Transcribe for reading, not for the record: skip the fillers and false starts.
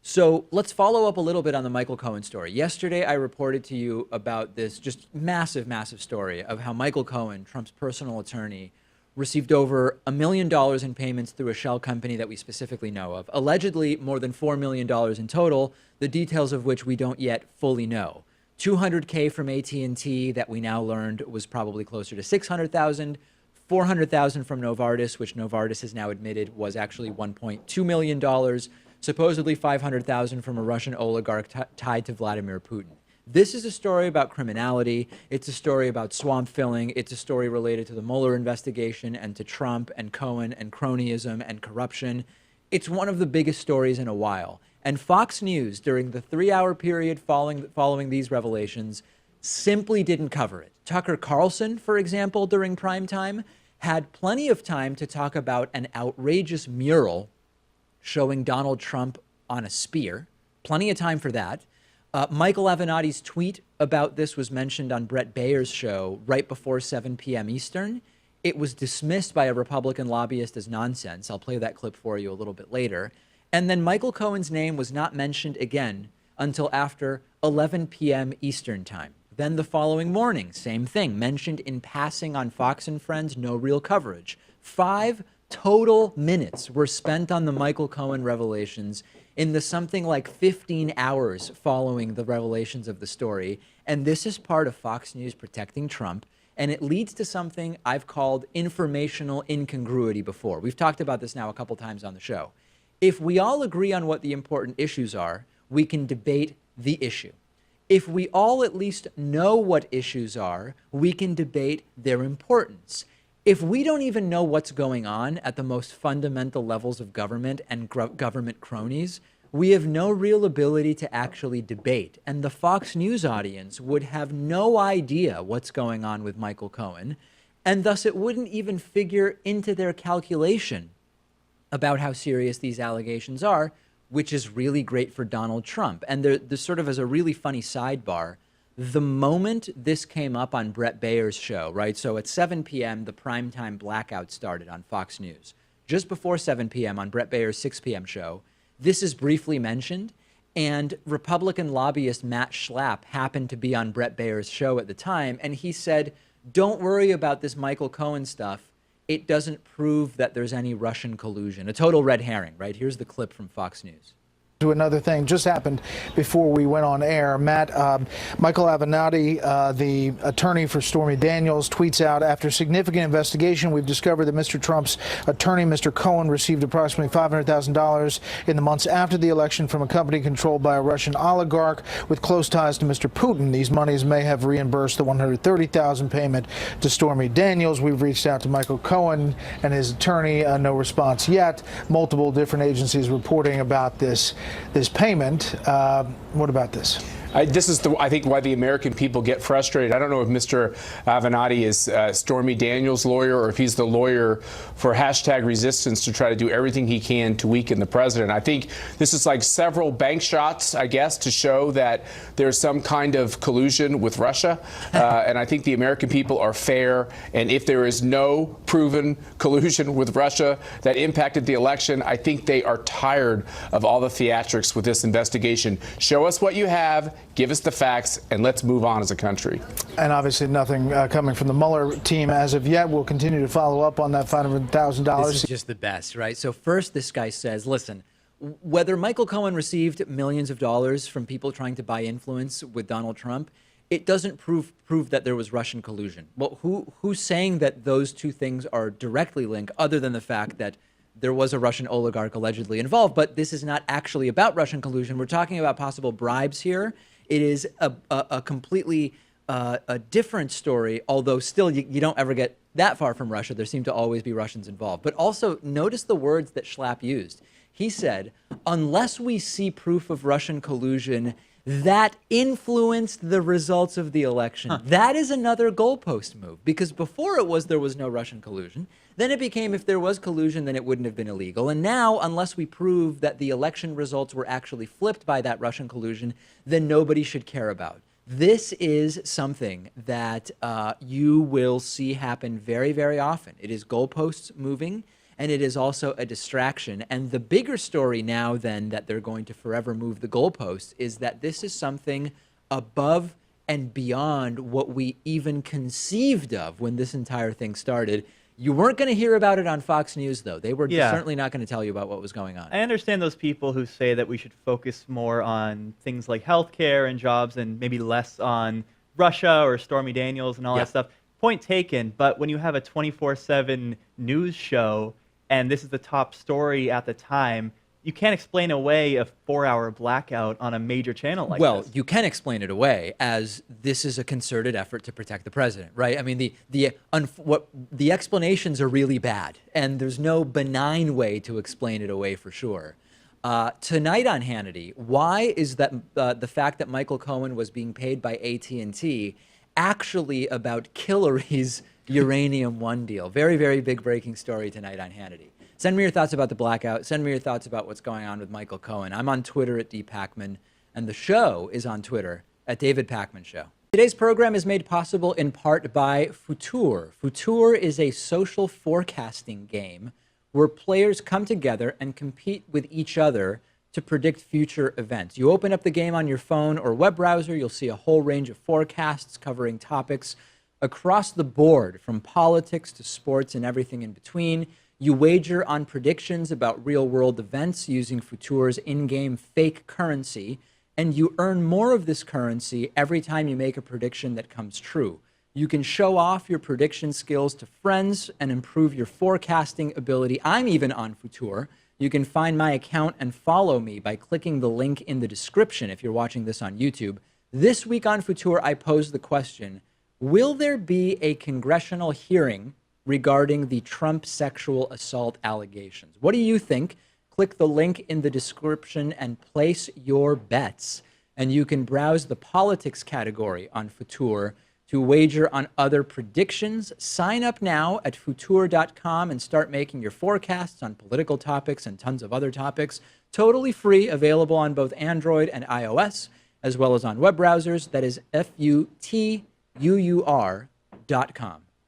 So let's follow up a little bit on the Michael Cohen story. Yesterday, I reported to you about this just massive, massive story of how Michael Cohen, Trump's personal attorney, received over $1 million in payments through a shell company that we specifically know of. Allegedly, more than $4 million in total, the details of which we don't yet fully know. $200K from AT&T that we now learned was probably closer to $600,000. $400,000 from Novartis, which Novartis has now admitted was actually $1.2 million. Supposedly $500,000 from a Russian oligarch tied to Vladimir Putin. This is a story about criminality. It's a story about swamp filling. It's a story related to the Mueller investigation and to Trump and Cohen and cronyism and corruption. It's one of the biggest stories in a while. And Fox News, during the 3-hour period following these revelations, simply didn't cover it. Tucker Carlson, for example, during Primetime, had plenty of time to talk about an outrageous mural showing Donald Trump on a spear. Plenty of time for that. Michael Avenatti's tweet about this was mentioned on Brett Bayer's show right before 7 p.m. Eastern. It was dismissed by a Republican lobbyist as nonsense. I'll play that clip for you a little bit later. And then Michael Cohen's name was not mentioned again until after 11 p.m. Eastern time. Then the following morning, same thing, mentioned in passing on Fox and Friends, no real coverage. 5 total minutes were spent on the Michael Cohen revelations in the something like 15 hours following the revelations of the story. And this is part of Fox News protecting Trump. And it leads to something I've called informational incongruity before. We've talked about this now a couple times on the show. If we all agree on what the important issues are, we can debate the issue. If we all at least know what issues are, we can debate their importance. If we don't even know what's going on at the most fundamental levels of government and government cronies, we have no real ability to actually debate. And the Fox News audience would have no idea what's going on with Michael Cohen, and thus it wouldn't even figure into their calculation about how serious these allegations are, which is really great for Donald Trump. And there's sort of as a really funny sidebar, the moment this came up on Brett Bayer's show, right? So at 7 p.m., the primetime blackout started on Fox News. Just before 7 p.m. on Brett Bayer's 6 p.m. show, this is briefly mentioned, and Republican lobbyist Matt Schlapp happened to be on Brett Bayer's show at the time, and he said, don't worry about this Michael Cohen stuff. It doesn't prove that there's any Russian collusion. A total red herring, right? Here's the clip from Fox News. To another thing just happened before we went on air. Matt, Michael Avenatti, the attorney for Stormy Daniels, tweets out, after significant investigation, we've discovered that Mr. Trump's attorney, Mr. Cohen, received approximately $500,000 in the months after the election from a company controlled by a Russian oligarch with close ties to Mr. Putin. These monies may have reimbursed the $130,000 payment to Stormy Daniels. We've reached out to Michael Cohen and his attorney. No response yet. Multiple different agencies reporting about this payment. What about this? This is, I think, why the American people get frustrated. I don't know if Mr. Avenatti is Stormy Daniels' lawyer or if he's the lawyer for #resistance to try to do everything he can to weaken the president. I think this is like several bank shots, I guess, to show that there's some kind of collusion with Russia. And I think the American people are fair. And if there is no proven collusion with Russia that impacted the election, I think they are tired of all the theatrics with this investigation. Show us what you have. Give us the facts, and let's move on as a country. And obviously nothing coming from the Mueller team as of yet. We'll continue to follow up on that $500,000. This is just the best, right? So first, this guy says, listen, whether Michael Cohen received millions of dollars from people trying to buy influence with Donald Trump, it doesn't prove that there was Russian collusion. Well, who's saying that those two things are directly linked other than the fact that there was a Russian oligarch allegedly involved? But this is not actually about Russian collusion. We're talking about possible bribes here. It is a completely a different story, although still you don't ever get that far from Russia. There seem to always be Russians involved. But also notice the words that Schlapp used. He said, unless we see proof of Russian collusion that influenced the results of the election. That is another goalpost move, because before it was there was no Russian collusion. Then it became if there was collusion, then it wouldn't have been illegal. And now, unless we prove that the election results were actually flipped by that Russian collusion, then nobody should care about. This is something that you will see happen very, very often. It is goalposts moving. and it is also a distraction. And the bigger story now then that they're going to forever move the goalposts is that this is something above and beyond what we even conceived of when this entire thing started. You weren't going to hear about it on Fox News, though. They were certainly not going to tell you about what was going on. I understand those people who say that we should focus more on things like healthcare and jobs and maybe less on Russia or Stormy Daniels and all that stuff. Point taken, but when you have a 24/7 news show and this is the top story at the time, you can't explain away a 4-hour blackout on a major channel like this. Well, you can explain it away as this is a concerted effort to protect the president, right? I mean, the explanations are really bad, and there's no benign way to explain it away for sure. Tonight on Hannity, why is that the fact that Michael Cohen was being paid by AT&T actually about Hillary's Uranium One deal? Very, very big breaking story tonight on Hannity. Send me your thoughts about the blackout. Send me your thoughts about what's going on with Michael Cohen. I'm on Twitter at @DPakman, and the show is on Twitter at David Pakman Show. Today's program is made possible in part by Futur. Futur is a social forecasting game where players come together and compete with each other to predict future events. You open up the game on your phone or web browser, you'll see a whole range of forecasts covering topics across the board, from politics to sports and everything in between. You wager on predictions about real-world events using Futur's in-game fake currency, and you earn more of this currency every time you make a prediction that comes true. You can show off your prediction skills to friends and improve your forecasting ability. I'm even on Futur. You can find my account and follow me by clicking the link in the description if you're watching this on YouTube. This week on Futur, I posed the question, will there be a congressional hearing regarding the Trump sexual assault allegations? What do you think? Click the link in the description and place your bets. And you can browse the politics category on Futur to wager on other predictions. Sign up now at futur.com and start making your forecasts on political topics and tons of other topics. Totally free, available on both Android and iOS, as well as on web browsers. That is futur.com.